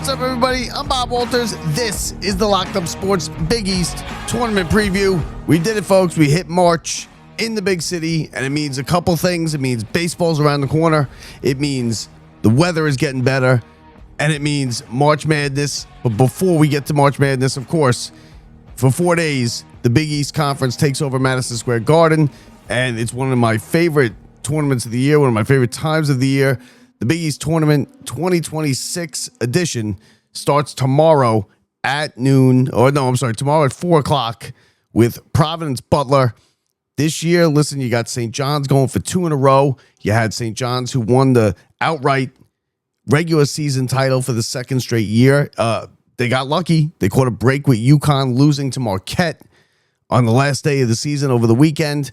What's up, everybody? I'm Bob Walters. This is the Locked Up Sports Big East Tournament Preview. We did it, folks. We hit March in the big city, and it means a couple things. It means baseball's around the corner. It means the weather is getting better, and it means March Madness. But before we get to March Madness, of course, for 4 days, the Big East Conference takes over Madison Square Garden, and it's one of my favorite tournaments of the year, one of my favorite times of the year. The Big East Tournament 2026 edition starts tomorrow at noon, tomorrow at 4 o'clock with Providence Butler. This year, listen, you got St. John's going for 2 in a row. You had St. John's, who won the outright regular season title for the second straight year. They got lucky. They caught a break with UCONN losing to Marquette on the last day of the season over the weekend.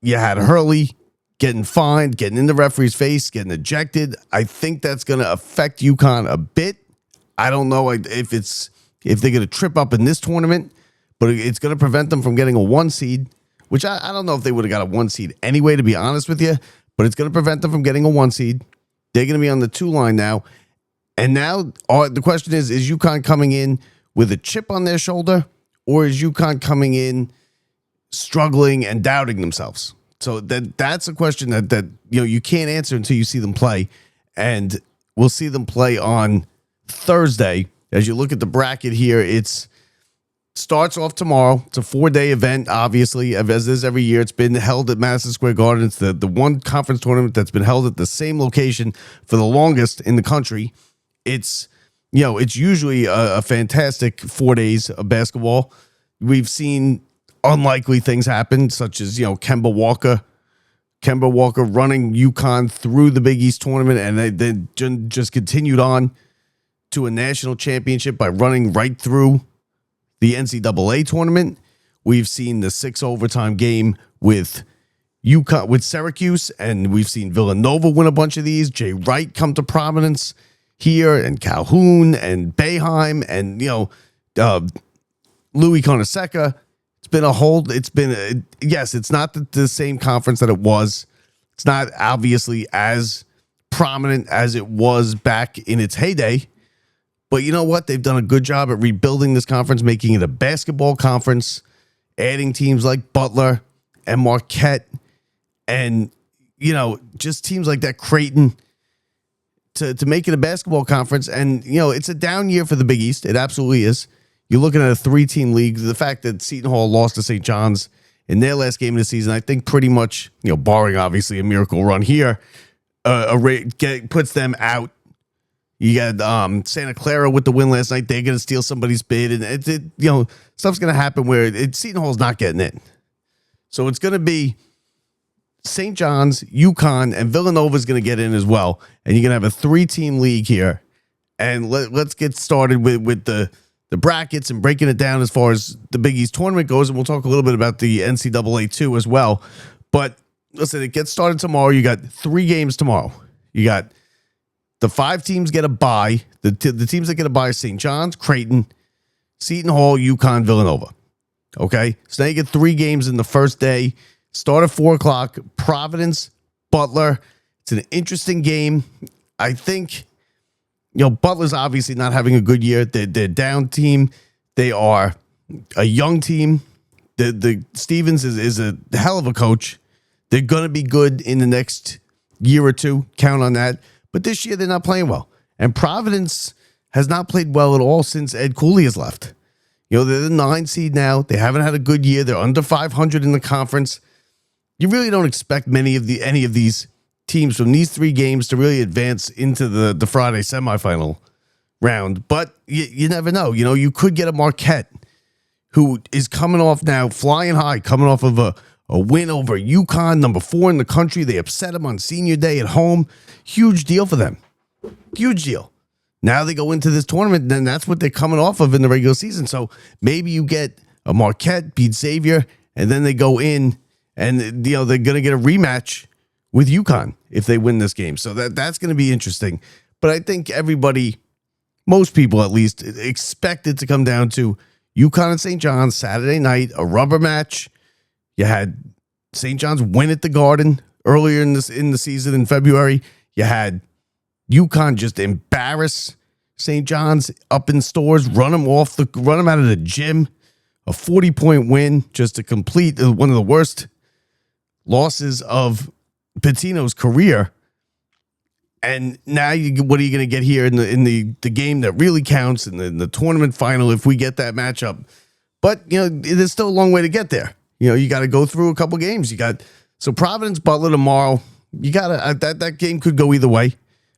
You had Hurley getting fined, getting in the referee's face, getting ejected. I think that's going to affect UConn a bit. I don't know if they're going to trip up in this tournament, but it's going to prevent them from getting a 1 seed, which I don't know if they would have got a 1 seed anyway, to be honest with you, but it's going to prevent them from getting a 1 seed. They're going to be on the 2 line now. And now the question is UConn coming in with a chip on their shoulder, or is UConn coming in struggling and doubting themselves? So that's a question that you can't answer until you see them play, and we'll see them play on Thursday. As you look at the bracket here, it starts off tomorrow. It's a 4-day event, obviously, as is every year. It's been held at Madison Square Garden. It's the one conference tournament that's been held at the same location for the longest in the country. It's usually a fantastic 4 days of basketball. We've seen unlikely things happen, such as Kemba Walker running UConn through the Big East tournament, and they just continued on to a national championship by running right through the NCAA tournament. We've seen the 6 overtime game with UConn with Syracuse, and we've seen Villanova win a bunch of these. Jay Wright come to prominence here, and Calhoun and Boeheim, and Louis Conaseca. Yes, it's not the same conference that it was. It's not obviously as prominent as it was back in its heyday. But you know what? They've done a good job at rebuilding this conference, making it a basketball conference, adding teams like Butler and Marquette and, just teams like that, Creighton, to make it a basketball conference. And, it's a down year for the Big East. It absolutely is. You're looking at a 3-team league. The fact that Seton Hall lost to St. John's in their last game of the season, I think pretty much, barring obviously a miracle run here, puts them out. You got Santa Clara with the win last night. They're going to steal somebody's bid, and stuff's going to happen where Seton Hall's not getting in. So it's going to be St. John's, UConn, and Villanova's going to get in as well. And you're going to have a 3-team league here. And let's get started with the brackets and breaking it down as far as the Big East tournament goes. And we'll talk a little bit about the NCAA too as well. But listen, it gets started tomorrow. You got 3 games tomorrow. You got the 5 teams get a bye. The teams that get a bye are St. John's, Creighton, Seton Hall, UConn, Villanova. Okay. So now you get 3 games in the first day. Start at 4 o'clock. Providence, Butler. It's an interesting game. I think Butler's obviously not having a good year. They're down team. They are a young team. The Stevens is a hell of a coach. They're going to be good in the next year or two. Count on that. But this year, they're not playing well. And Providence has not played well at all since Ed Cooley has left. They're the 9 seed now. They haven't had a good year. They're under 500 in the conference. You really don't expect any of these teams from these 3 games to really advance into the Friday semifinal round. But you never know. You could get a Marquette who is coming off now, flying high, coming off of a win over UConn, number 4 in the country. They upset them on senior day at home. Huge deal for them. Huge deal. Now they go into this tournament, then that's what they're coming off of in the regular season. So maybe you get a Marquette beat Xavier, and then they go in and they're going to get a rematch with UConn if they win this game. So that's going to be interesting. But I think most people at least, expect it to come down to UConn and St. John's Saturday night, a rubber match. You had St. John's win at the Garden earlier in the season in February. You had UConn just embarrass St. John's up in stores, run them out of the gym. A 40-point win just to complete one of the worst losses of Pitino's career. And now what are you going to get here in the game that really counts in the tournament final if we get that matchup? But, there's still a long way to get there. You got to go through a couple games. So Providence, Butler tomorrow. You got to that game could go either way.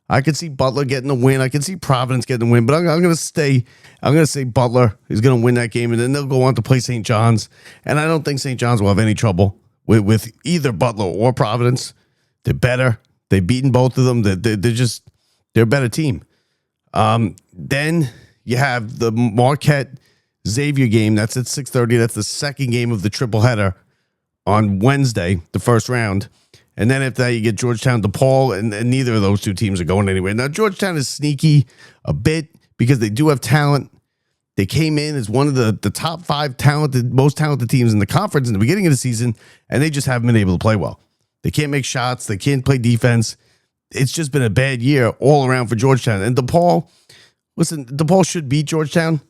I could see Butler getting the win. I can see Providence getting the win, but I'm going to say Butler is going to win that game, and then they'll go on to play St. John's. And I don't think St. John's will have any trouble with either Butler or Providence. They're better. They've beaten both of them. They're a better team. Then you have the Marquette Xavier game. That's at 6:30. That's the second game of the triple header on Wednesday, the first round. And then after that, you get Georgetown, DePaul, and neither of those two teams are going anywhere. Now, Georgetown is sneaky a bit because they do have talent. They came in as one of the top 5 most talented teams in the conference in the beginning of the season, and they just haven't been able to play well. They can't make shots. They can't play defense. It's just been a bad year all around for Georgetown. And DePaul should beat Georgetown,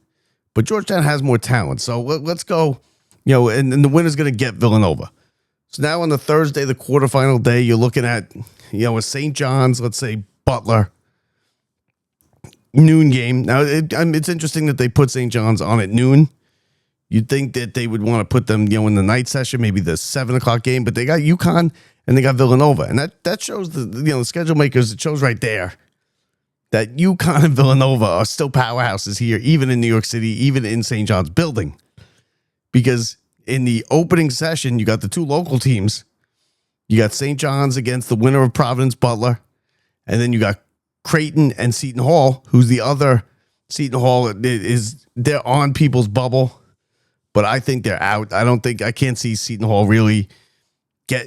but Georgetown has more talent. So let's go, and the winner's going to get Villanova. So now on the Thursday, the quarterfinal day, you're looking at, a St. John's, let's say Butler noon game. Now, it's interesting that they put St. John's on at noon. You'd think that they would want to put them, in the night session, maybe the 7 o'clock game, but they got UConn and they got Villanova. And that shows the schedule makers, it shows right there that UConn and Villanova are still powerhouses here, even in New York City, even in St. John's building. Because in the opening session, you got the two local teams. You got St. John's against the winner of Providence Butler. And then you got Creighton and Seton Hall, who's the other. Seton Hall they're on people's bubble, but I think they're out. I can't see Seton Hall really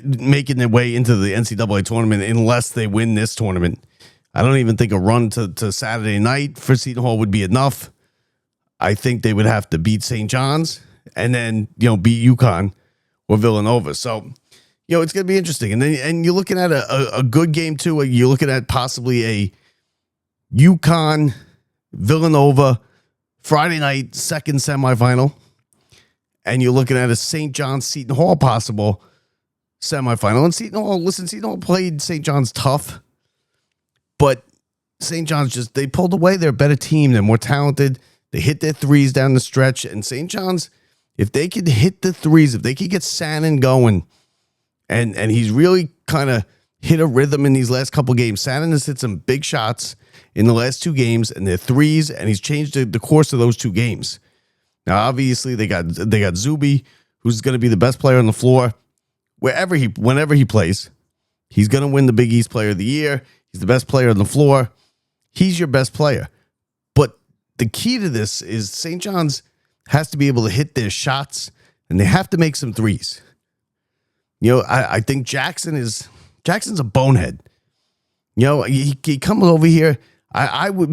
making their way into the NCAA tournament unless they win this tournament. I don't even think a run to Saturday night for Seton Hall would be enough. I think they would have to beat St. John's and then, beat UConn or Villanova. So, it's going to be interesting. And you're looking at a good game too. You're looking at possibly a UConn Villanova Friday night second semifinal. And you're looking at a St. John's Seton Hall possible semifinal. And Seton Hall played St. John's tough, but St. John's they pulled away. They're a better team. They're more talented. They hit their threes down the stretch. And St. John's, if they could hit the threes, if they could get Sannon going, and he's really kind of hit a rhythm in these last couple games. Sannon has hit some big shots in the last 2 games, and they're threes, and he's changed the course of those 2 games. Now, obviously, they got Zuby, who's going to be the best player on the floor whenever he plays. He's going to win the Big East Player of the Year. He's the best player on the floor. He's your best player. But the key to this is St. John's has to be able to hit their shots, and they have to make some threes. I think Jackson's a bonehead. He comes over here. I would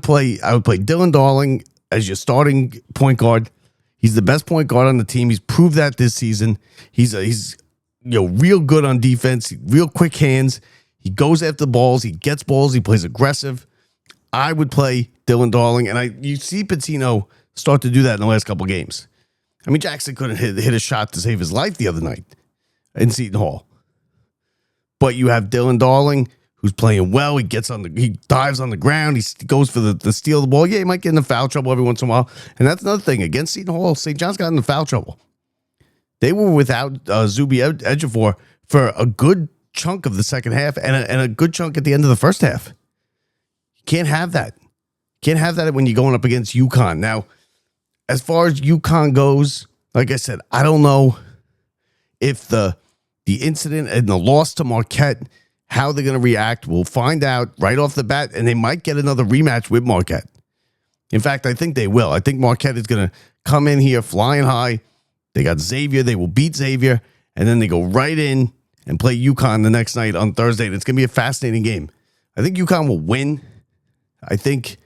play Dylan Darling as your starting point guard. He's the best point guard on the team. He's proved that this season. He's real good on defense, real quick hands. He goes after the balls. He gets balls. He plays aggressive. I would play Dylan Darling, and you see Pitino start to do that in the last couple games. I mean, Jackson couldn't hit a shot to save his life the other night in Seton Hall. But you have Dylan Darling, who's playing well. He dives on the ground. He goes for the steal of the ball. Yeah, he might get into foul trouble every once in a while. And that's another thing. Against Seton Hall, St. John's got into foul trouble. They were without Zuby Ejiofor for a good chunk of the second half and a good chunk at the end of the first half. You can't have that. Can't have that when you're going up against UConn. Now, as far as UConn goes, like I said, I don't know if the incident and the loss to Marquette, how they're going to react. We'll find out right off the bat, and they might get another rematch with Marquette. In fact, I think they will. I think Marquette is going to come in here flying high. They got Xavier. They will beat Xavier, and then they go right in and play UConn the next night on Thursday. And it's going to be a fascinating game. I think UConn will win. I think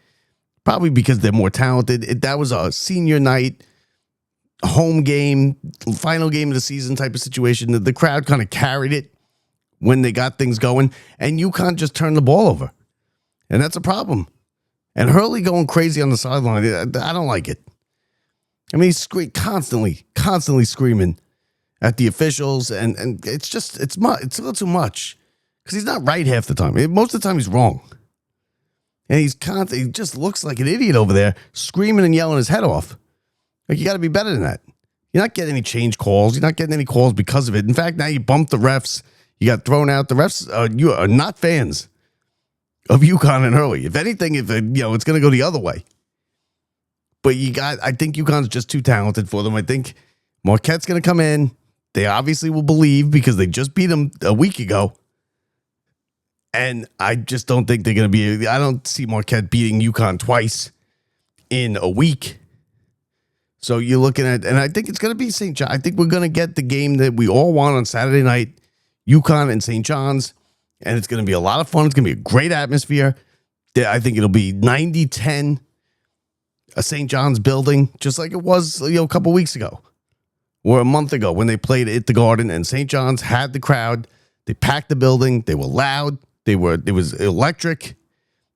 probably because they're more talented. That was a senior night, home game, final game of the season type of situation. The crowd kind of carried it when they got things going, and UConn just turned the ball over. And that's a problem. And Hurley going crazy on the sideline, I don't like it. I mean, he's constantly screaming at the officials, and it's a little too much because he's not right half the time. Most of the time, he's wrong. And he just looks like an idiot over there, screaming and yelling his head off. Like, you got to be better than that. You're not getting any change calls. You're not getting any calls because of it. In fact, now you bumped the refs. You got thrown out. The refs, you are not fans of UConn and Hurley. If anything, it's going to go the other way. But I think UConn's just too talented for them. I think Marquette's going to come in. They obviously will believe because they just beat them a week ago. And I just don't think they're going to be. I don't see Marquette beating UConn twice in a week. So you're looking at, and I think it's going to be St. John. I think we're going to get the game that we all want on Saturday night, UConn and St. John's. And it's going to be a lot of fun. It's going to be a great atmosphere. I think it'll be 90-10, a St. John's building, just like it was a couple weeks ago or a month ago when they played at the Garden and St. John's had the crowd. They packed the building. They were loud. It was electric,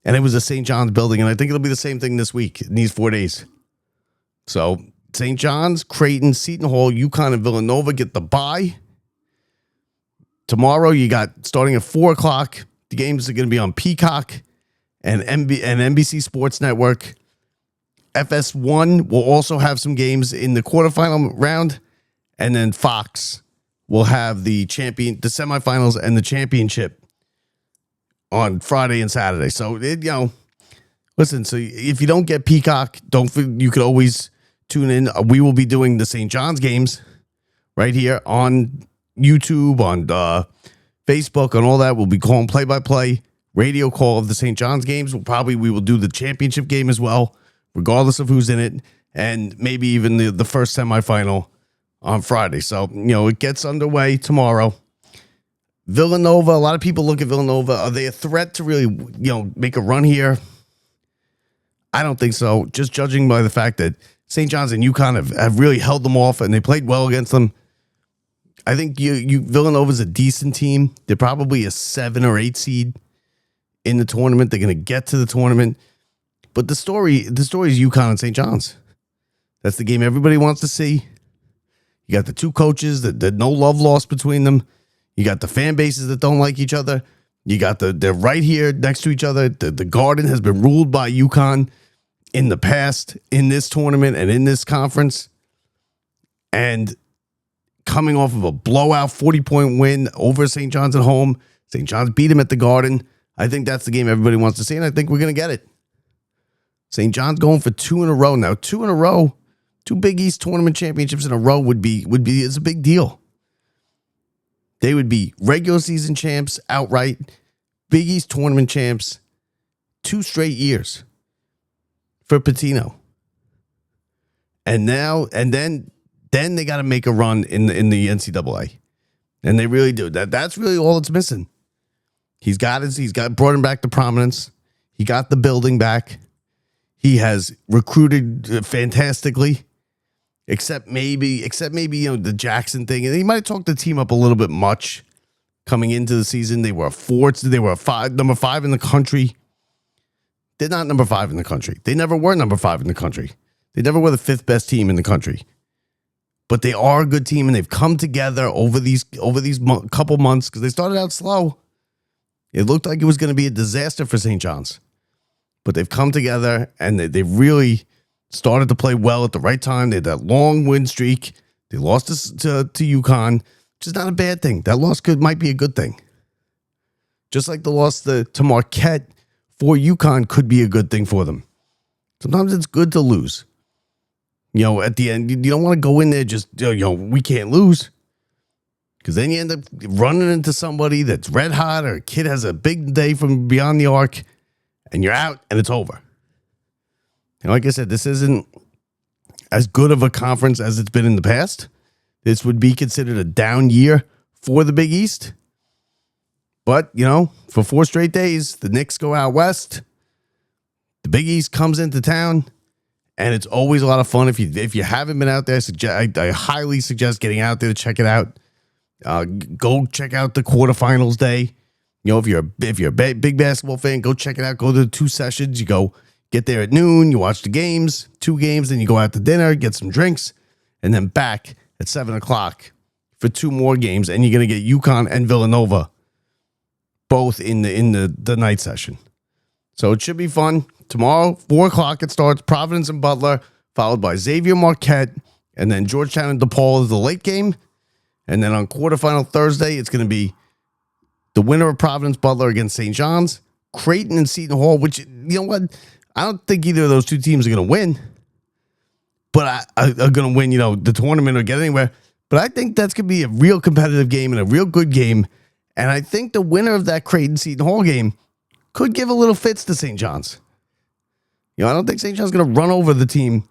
and it was a St. John's building, and I think it'll be the same thing this week in these 4 days. So St. John's, Creighton, Seton Hall, UConn, and Villanova get the bye. Tomorrow you got starting at 4 o'clock. The games are going to be on Peacock and NBC Sports Network. FS1 will also have some games in the quarterfinal round, and then Fox will have the semifinals and the championship on Friday and Saturday. So, listen, so if you don't get Peacock, you could always tune in. We will be doing the St. John's games right here on YouTube, on Facebook, on all that. We'll be calling play-by-play radio call of the St. John's games. We will do the championship game as well, regardless of who's in it, and maybe even the first semifinal on Friday. So, it gets underway tomorrow. Villanova, a lot of people look at Villanova. Are they a threat to really, make a run here? I don't think so. Just judging by the fact that St. John's and UConn have really held them off and they played well against them. I think Villanova's a decent team. They're probably a 7 or 8 seed in the tournament. They're going to get to the tournament. But the story is UConn and St. John's. That's the game everybody wants to see. You got the two coaches that no love lost between them. You got the fan bases that don't like each other. You got they're right here next to each other. The Garden has been ruled by UConn in the past, in this tournament and in this conference. And coming off of a blowout 40-point win over St. John's at home, St. John's beat him at the Garden. I think that's the game everybody wants to see, and I think we're going to get it. St. John's going for 2 in a row now. 2 in a row, 2 Big East tournament championships in a row is a big deal. They would be regular season champs outright, Big East tournament champs, 2 straight years for Pitino. And then they got to make a run in the NCAA, and they really do. That's really all it's missing. He's brought him back to prominence. He got the building back. He has recruited fantastically. Except maybe, the Jackson thing. And he might have talked the team up a little bit much coming into the season. They were number 5 in the country. They're not number 5 in the country. They never were number 5 in the country. They never were the 5th best team in the country. But they are a good team, and they've come together over these couple months because they started out slow. It looked like it was going to be a disaster for St. John's. But they've come together, and they really started to play well at the right time. They had that long win streak. They lost to UConn, which is not a bad thing. That loss might be a good thing. Just like the loss to Marquette for UConn could be a good thing for them. Sometimes it's good to lose. At the end, you don't want to go in there just, we can't lose. Because then you end up running into somebody that's red hot, or a kid has a big day from beyond the arc, and you're out, and it's over. Like I said, this isn't as good of a conference as it's been in the past. This would be considered a down year for the Big East. But, for 4 straight days, the Knicks go out west. The Big East comes into town, and it's always a lot of fun. If you haven't been out there, I highly suggest getting out there to check it out. Go check out the quarterfinals day. If you're a big basketball fan, go check it out. Go to the 2 sessions. You go Get there at noon, you watch the games, 2 games, then you go out to dinner, get some drinks, and then back at 7 o'clock for 2 more games. And you're going to get UConn and Villanova both in the night session. So it should be fun. Tomorrow, 4 o'clock it starts, Providence and Butler, followed by Xavier Marquette, and then Georgetown and DePaul is the late game. And then on quarterfinal Thursday, it's going to be the winner of Providence Butler against St. John's, Creighton and Seton Hall, which, you know what? I don't think either of those 2 teams are going to win, but are going to win, the tournament or get anywhere. But I think that's going to be a real competitive game and a real good game. And I think the winner of that Creighton Seton Hall game could give a little fits to St. John's. I don't think St. John's going to run over the team,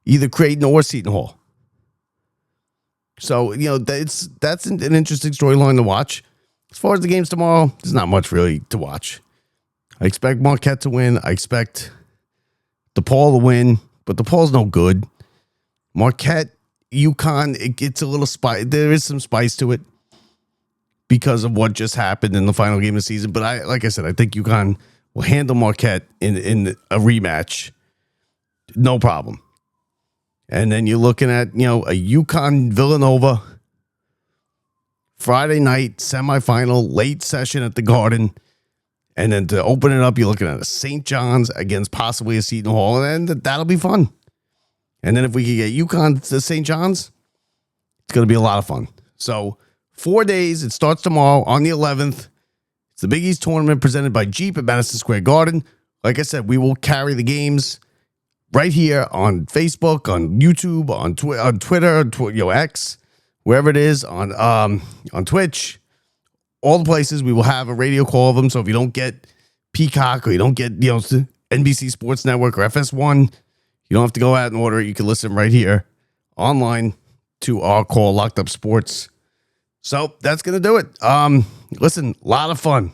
either Creighton or Seton Hall. So, that's an interesting storyline to watch. As far as the games tomorrow, there's not much really to watch. I expect Marquette to win. I expect DePaul to win, but DePaul's no good. Marquette, UConn, it gets a little spice. There is some spice to it because of what just happened in the final game of the season. But like I said, I think UConn will handle Marquette in a rematch. No problem. And then you're looking at, a UConn Villanova Friday night semifinal, late session at the Garden. And then to open it up, you're looking at a St. John's against possibly a Seton Hall, and that'll be fun. And then if we can get UConn to St. John's, it's going to be a lot of fun. So 4 days. It starts tomorrow on the 11th. It's the Big East tournament presented by Jeep at Madison Square Garden. Like I said, we will carry the games right here on Facebook, on YouTube, on Twitter, X, wherever it is, on Twitch. All the places, we will have a radio call of them. So if you don't get Peacock or you don't get, NBC Sports Network or FS1, you don't have to go out and order it. You can listen right here online to our call, Locked Up Sports. So that's going to do it. Listen, a lot of fun.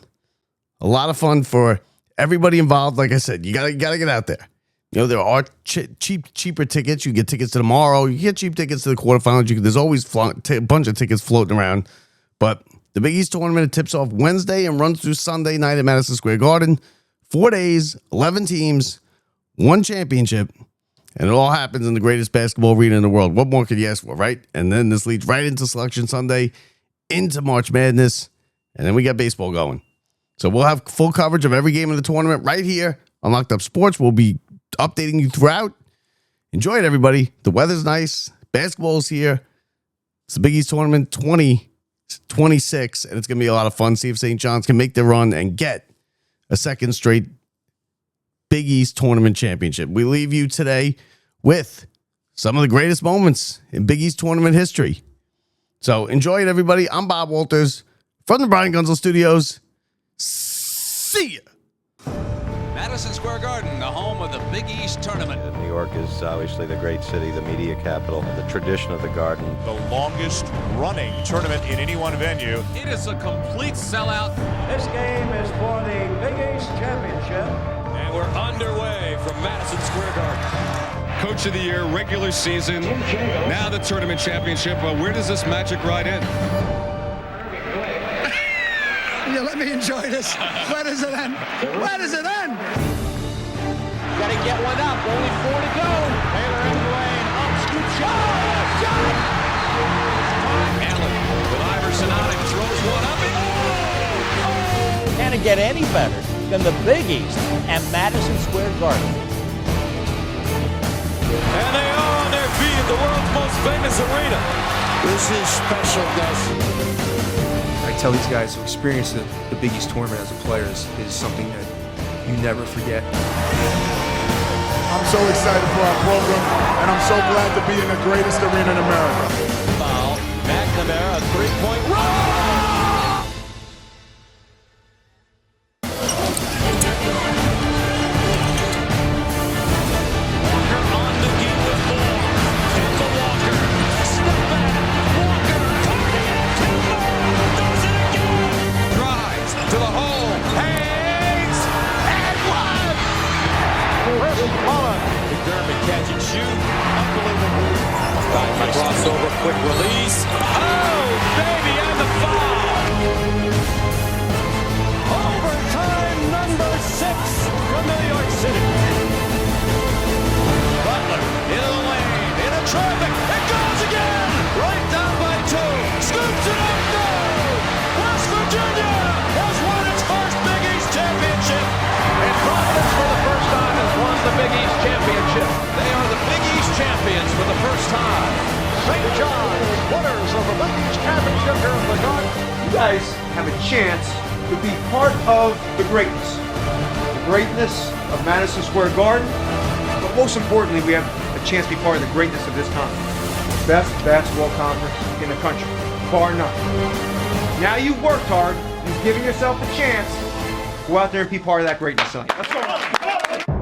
A lot of fun for everybody involved. Like I said, you gotta get out there. There are cheaper tickets. You get tickets to tomorrow. You get cheap tickets to the quarterfinals. There's always a bunch of tickets floating around. But the Big East tournament tips off Wednesday and runs through Sunday night at Madison Square Garden. 4 days, 11 teams, 1 championship, and it all happens in the greatest basketball arena in the world. What more could you ask for, right? And then this leads right into Selection Sunday, into March Madness, and then we got baseball going. So we'll have full coverage of every game of the tournament right here on Locked Up Sports. We'll be updating you throughout. Enjoy it, everybody. The weather's nice. Basketball's here. It's the Big East tournament 2026, and it's going to be a lot of fun. See if St. John's can make their run and get a second straight Big East tournament championship. We leave you today with some of the greatest moments in Big East tournament history. So enjoy it, everybody. I'm Bob Walters from the Brian Gunzel Studios. See ya. Madison Square Garden, the home of the Big East tournament. New York is obviously the great city, the media capital, the tradition of the Garden. The longest running tournament in any one venue. It is a complete sellout. This game is for the Big East Championship. And we're underway from Madison Square Garden. Coach of the Year, regular season, now the tournament championship. Where does this magic ride end? Yeah, let me enjoy this. Where does it end? Where does it end? Got to get one up. Only 4 to go. Taylor in the lane. Up, scoop shot. Allen with Iverson on it, throws one up. Can it get any better than the Big East at Madison Square Garden? And they are on their feet at the world's most famous arena. This is special, guys. I tell these guys to experience the Big East tournament as a player is something that you never forget. I'm so excited for our program, and I'm so glad to be in the greatest arena in America. Foul. McNamara, a three-point run. Crossover, quick release. Oh, baby, and the foul. Overtime number 6 from New York City. traffic. It goes again. Right down by 2. Scoops it up, no. West Virginia has won its first Big East championship. And Providence for the first time has won the Big East championship. They are the Big East champions for the first time. St. John's, winners of the Big East championship here in the Garden. You guys have a chance to be part of the greatness. The greatness of Madison Square Garden. But most importantly, we have a chance to be part of the greatness of this conference. The best basketball conference in the country, bar none. Now you've worked hard, you've given yourself a chance. Go out there and be part of that greatness tonight. Let's go.